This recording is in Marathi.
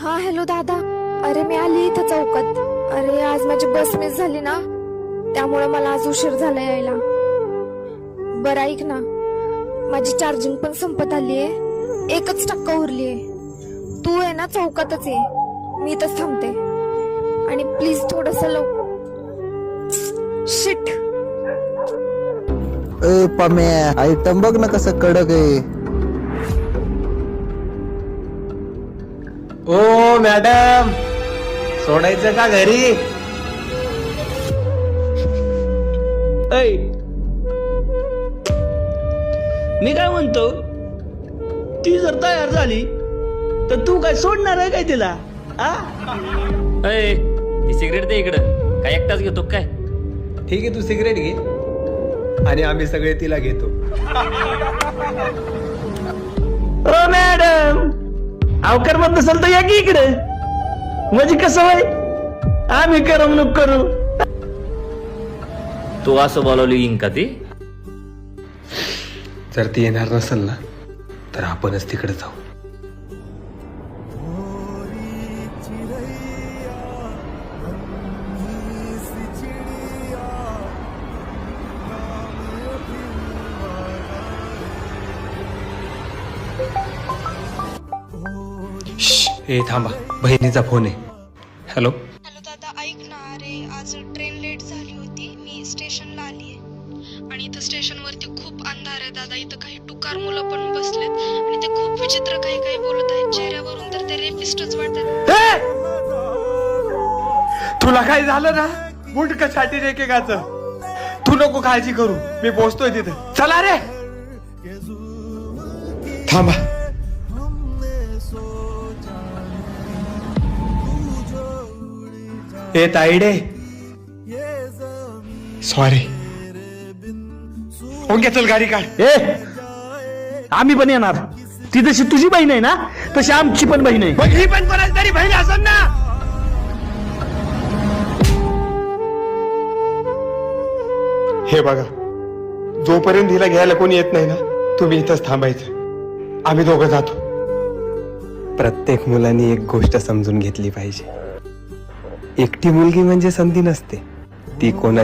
हा हॅलो दादा. अरे मी आली इथं चौकात. अरे आज माझी बस मिस झाली ना, त्यामुळे मला आज उशीर झाला यायला. बरं ऐक ना, माझी चार्जिंग पण संपत आलीये, 1% उरलीये. तू आहे ना चौकातच ये, मी इथंच थांबते. आणि प्लीज थोडस शिट. पम्या आयटम बघ ना कसं कडक आहे. ओ मॅडम, सोडायचं का घरी? ऐ, मी काय म्हणतो, ती जर तयार झाली तर तू काय सोडणार आहे काय तिला? अय, ती सिगरेट दे इकडं. काय एकटाच घेतो काय? ठीक आहे, तू सिगरेट घे आणि आम्ही सगळे तिला घेतो. ओ मॅडम, अवकर मत नसेल तर या की इकडे. म्हणजे कसं होय, आम्ही करमणूक करू. तू असं बोलावली येईन का ती? जर ती येणार नसेल ना, तर आपणच तिकडे जाऊ. ए थांबा, बहिणीचा फोन आहे. हॅलो हॅलो दादा, ऐक ना. अरे आज ट्रेन लेट झाली होती, मी स्टेशनला आलीये. आणि इथं स्टेशनवरती खूप अंधार आहे दादा. इथं काही टुकार मुलं पण बसलेत आणि ते खूप विचित्र काही काही बोलत आहेत. चेहऱ्यावरून तर ते रेपिस्टच वाटतात. तुला काय झालं ना, मुंडक छाटी एकेकाचं. तू नको काळजी करू, मी पोहोचतोय तिथे. चला रे. थांबा. ए ताईडे, सॉरी. ओके चल, गाडी काढ. आम्ही पण येणार. ती जशी तुझी बहीण आहे ना, तशी आमची पण बहीण आहे. मग ही पण कोणाच तरी बहीण असेल ना. हे बघा, जोपर्यंत हिला घ्यायला कोणी येत नाही ना, तुम्ही इथंच थांबायचं. आम्ही दोघं जातो. प्रत्येक मुलांनी एक गोष्ट समजून घेतली पाहिजे. एकटी मुलगी म्हणजे संधी नसते, ती कोणाची